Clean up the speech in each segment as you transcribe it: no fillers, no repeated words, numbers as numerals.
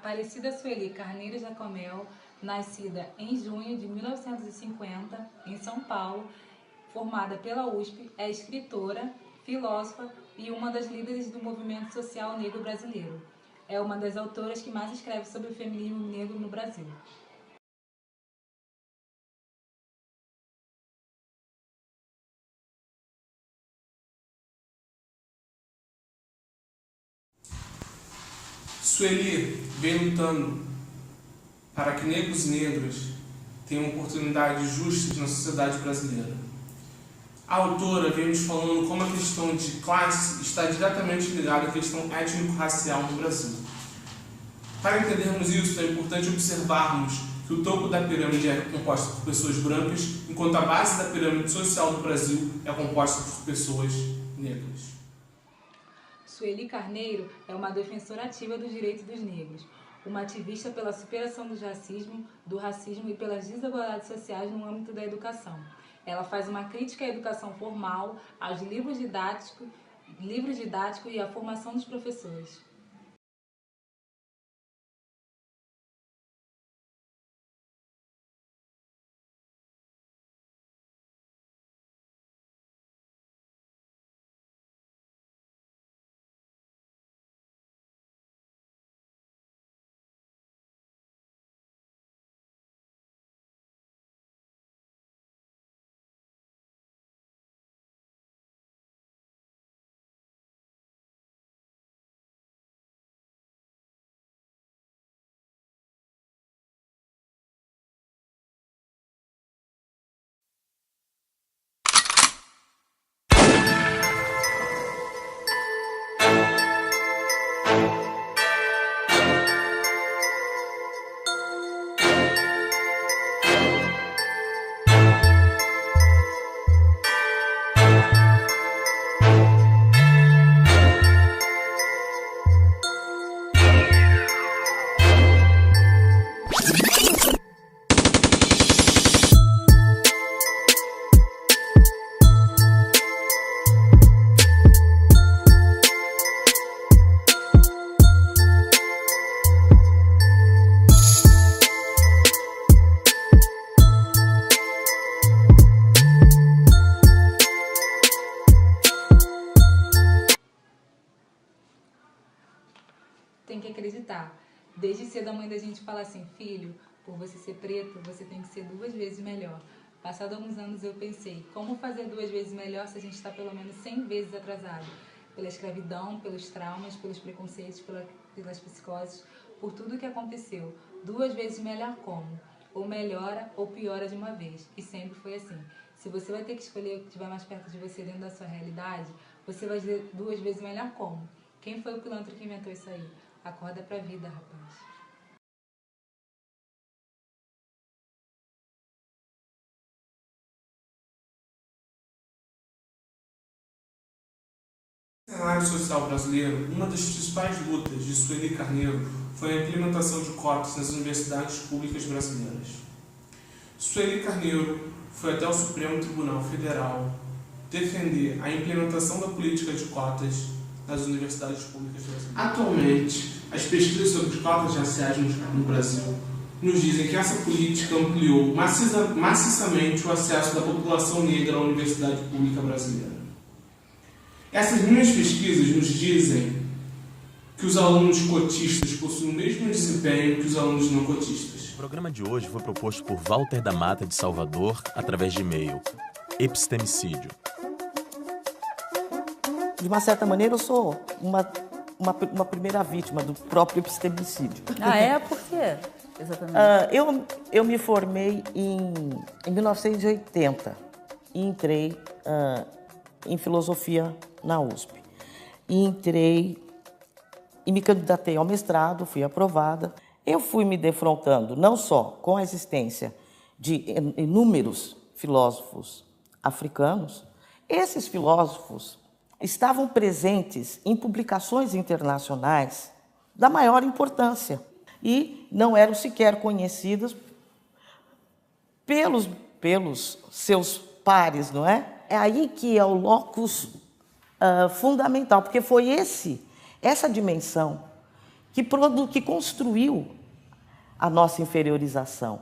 Aparecida Sueli Carneiro Jacomel, nascida em junho de 1950, em São Paulo, formada pela USP, é escritora, filósofa e uma das líderes do movimento social negro brasileiro. É uma das autoras que mais escreve sobre o feminismo negro no Brasil. Sueli vem lutando para que negros e negras tenham oportunidades justas na sociedade brasileira. A autora vem nos falando como a questão de classe está diretamente ligada à questão étnico-racial no Brasil. Para entendermos isso, é importante observarmos que o topo da pirâmide é composto por pessoas brancas, enquanto a base da pirâmide social do Brasil é composta por pessoas negras. Sueli Carneiro é uma defensora ativa dos direitos dos negros, uma ativista pela superação do racismo e pelas desigualdades sociais no âmbito da educação. Ela faz uma crítica à educação formal, aos livros didáticos e à formação dos professores. Tem que acreditar. Desde cedo a mãe da gente fala assim: filho, por você ser preto, você tem que ser 2 vezes melhor. Passado alguns anos eu pensei, como fazer 2 vezes melhor se a gente está pelo menos 100 vezes atrasado? Pela escravidão, pelos traumas, pelos preconceitos, pelas psicoses, por tudo que aconteceu. 2 vezes melhor como? Ou melhora ou piora de uma vez. E sempre foi assim. Se você vai ter que escolher o que estiver mais perto de você dentro da sua realidade, você vai dizer 2 vezes melhor como? Quem foi o pilantra que inventou isso aí? Acorda pra vida, rapaz. No cenário social brasileiro, uma das principais lutas de Sueli Carneiro foi a implementação de cotas nas universidades públicas brasileiras. Sueli Carneiro foi até o Supremo Tribunal Federal defender a implementação da política de cotas nas universidades públicas brasileiras. Atualmente, as pesquisas sobre cotas raciais no Brasil nos dizem que essa política ampliou maciçamente o acesso da população negra à universidade pública brasileira. Essas mesmas pesquisas nos dizem que os alunos cotistas possuem o mesmo desempenho que os alunos não cotistas. O programa de hoje foi proposto por Walter da Mata de Salvador através de e-mail. Epistemicídio. De uma certa maneira, eu sou uma primeira vítima do próprio epistemicídio. Ah, é? Por quê? Exatamente. Eu me formei em 1980 e entrei em filosofia na USP. E me candidatei ao mestrado, fui aprovada. Eu fui me defrontando não só com a existência de inúmeros filósofos africanos, esses filósofos estavam presentes em publicações internacionais da maior importância e não eram sequer conhecidos pelos seus pares, não é? É aí que é o locus fundamental, porque foi essa dimensão que construiu a nossa inferiorização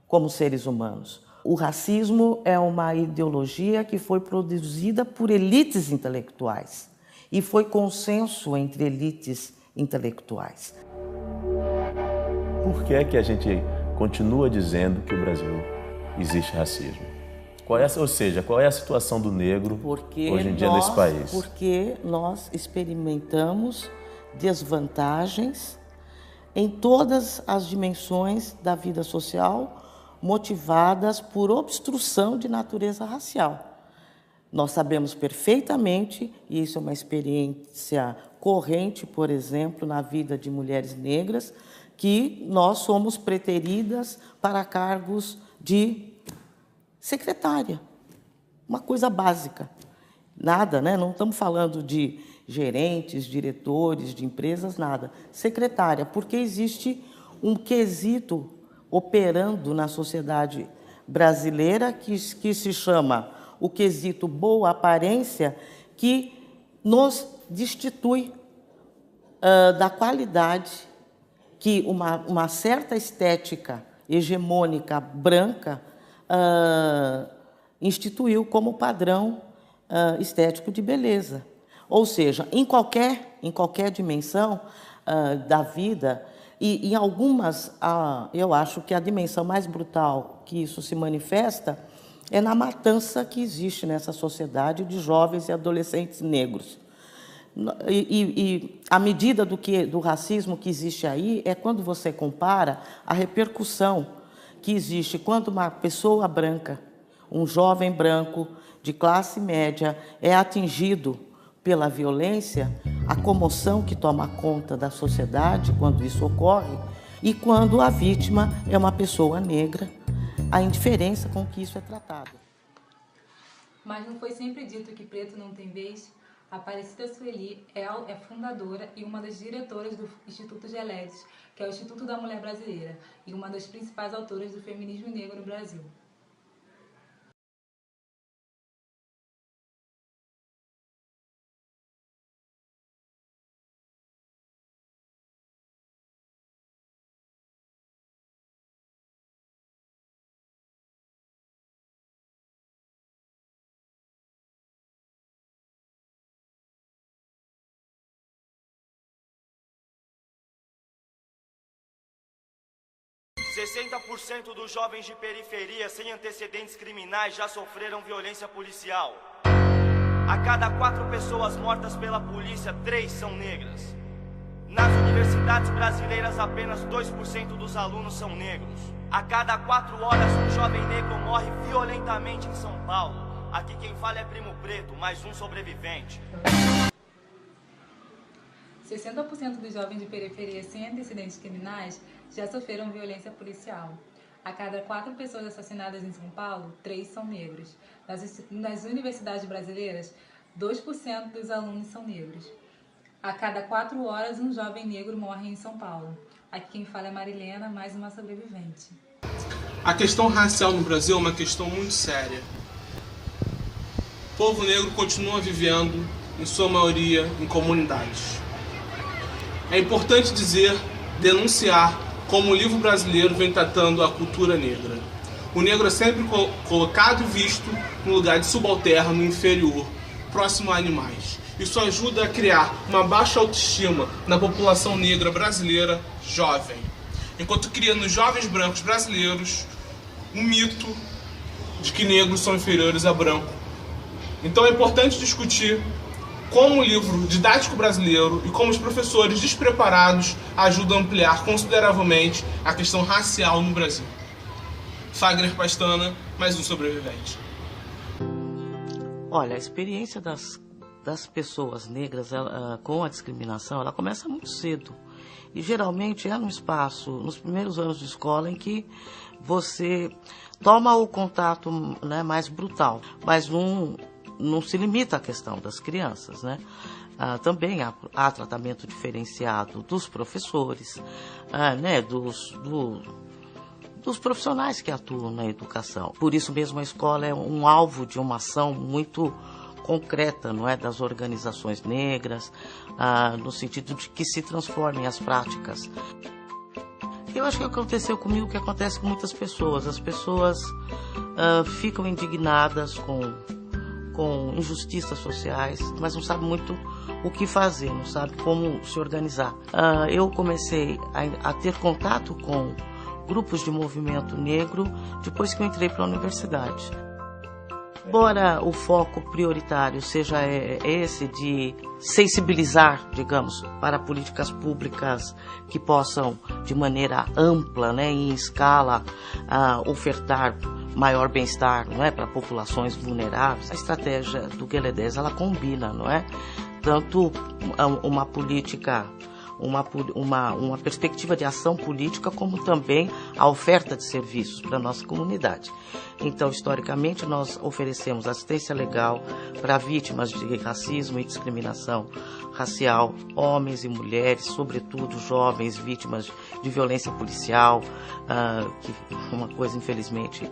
como seres humanos. O racismo é uma ideologia que foi produzida por elites intelectuais e foi consenso entre elites intelectuais. Por que é que a gente continua dizendo que no Brasil existe racismo? Qual é a situação do negro hoje em dia nesse país? Porque nós experimentamos desvantagens em todas as dimensões da vida social, motivadas por obstrução de natureza racial. Nós sabemos perfeitamente, e isso é uma experiência corrente, por exemplo, na vida de mulheres negras, que nós somos preteridas para cargos de secretária, uma coisa básica. Nada, né? Não estamos falando de gerentes, diretores de empresas, nada. Secretária, porque existe um quesito operando na sociedade brasileira que se chama o quesito boa aparência, que nos destitui da qualidade que uma certa estética hegemônica branca instituiu como padrão estético de beleza. Ou seja, em qualquer dimensão da vida, e em algumas, eu acho que a dimensão mais brutal que isso se manifesta é na matança que existe nessa sociedade de jovens e adolescentes negros. E a medida do racismo que existe aí é quando você compara a repercussão que existe quando uma pessoa branca, um jovem branco de classe média, é atingido pela violência, a comoção que toma conta da sociedade quando isso ocorre, e quando a vítima é uma pessoa negra, a indiferença com que isso é tratado. Mas não foi sempre dito que preto não tem vez? Aparecida Sueli é fundadora e uma das diretoras do Instituto Geledes, que é o Instituto da Mulher Brasileira, e uma das principais autoras do feminismo negro no Brasil. % dos jovens de periferia sem antecedentes criminais já sofreram violência policial. A cada 4 pessoas mortas pela polícia, 3 são negras. Nas universidades brasileiras, apenas 2% dos alunos são negros. A cada 4 horas, um jovem negro morre violentamente em São Paulo. Aqui quem fala é Primo Preto, mais um sobrevivente. 60% dos jovens de periferia sem antecedentes criminais já sofreram violência policial. A cada 4 pessoas assassinadas em São Paulo, 3 são negros. Nas universidades brasileiras, 2% dos alunos são negros. A cada 4 horas, um jovem negro morre em São Paulo. Aqui quem fala é Marilena, mais uma sobrevivente. A questão racial no Brasil é uma questão muito séria. O povo negro continua vivendo, em sua maioria, em comunidades. É importante denunciar como o livro brasileiro vem tratando a cultura negra. O negro é sempre colocado e visto no lugar de subalterno, inferior, próximo a animais. Isso ajuda a criar uma baixa autoestima na população negra brasileira jovem, enquanto cria nos jovens brancos brasileiros um mito de que negros são inferiores a branco. Então é importante discutir como o livro didático brasileiro e como os professores despreparados ajudam a ampliar consideravelmente a questão racial no Brasil. Fagner Pastana, mais um sobrevivente. Olha, a experiência das pessoas negras com a discriminação, ela começa muito cedo. E geralmente é nos primeiros anos de escola, em que você toma o contato, né, mais brutal. Mas não se limita à questão das crianças, né? Também há tratamento diferenciado dos professores, né, dos profissionais que atuam na educação. Por isso mesmo a escola é um alvo de uma ação muito concreta, não é, das organizações negras, no sentido de que se transformem as práticas. Eu acho que aconteceu comigo o que acontece com muitas pessoas. As pessoas ficam indignadas com injustiças sociais, mas não sabem muito o que fazer, não sabem como se organizar. Eu comecei a ter contato com grupos de movimento negro depois que eu entrei para a universidade. Embora o foco prioritário seja esse de sensibilizar, digamos, para políticas públicas que possam, de maneira ampla, né, em escala, ofertar maior bem-estar, não é, para populações vulneráveis, a estratégia do Gueledés, ela combina, não é, tanto uma política, uma perspectiva de ação política, como também a oferta de serviços para a nossa comunidade. Então, historicamente, nós oferecemos assistência legal para vítimas de racismo e discriminação racial, homens e mulheres, sobretudo jovens vítimas de violência policial, que é uma coisa, infelizmente,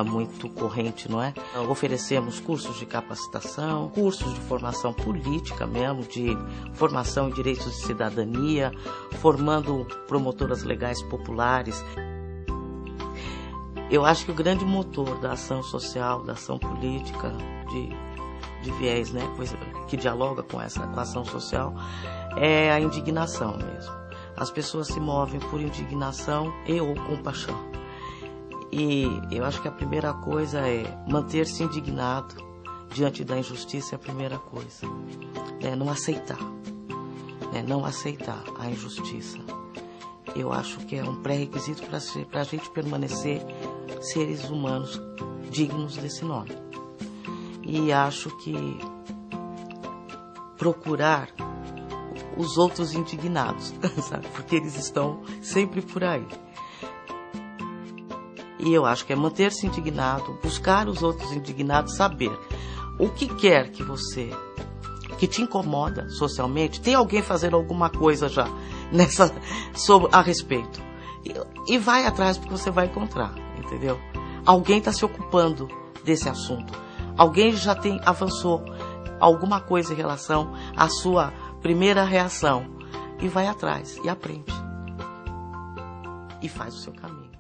muito corrente, não é? Oferecemos cursos de capacitação, cursos de formação política mesmo, de formação em direitos de cidadania, formando promotoras legais populares. Eu acho que o grande motor da ação social, da ação política, de viés, né, que dialoga com a ação social, é a indignação mesmo. As pessoas se movem por indignação e ou compaixão. E eu acho que a primeira coisa é manter-se indignado diante da injustiça, é a primeira coisa. Não aceitar. Não aceitar a injustiça. Eu acho que é um pré-requisito para a gente permanecer seres humanos dignos desse nome. E acho que procurar os outros indignados, sabe? Porque eles estão sempre por aí. E eu acho que é manter-se indignado, buscar os outros indignados, saber o que quer que te incomoda socialmente. Tem alguém fazendo alguma coisa já a respeito. E vai atrás, porque você vai encontrar, entendeu? Alguém está se ocupando desse assunto. Alguém já avançou alguma coisa em relação à sua primeira reação. E vai atrás, e aprende. E faz o seu caminho.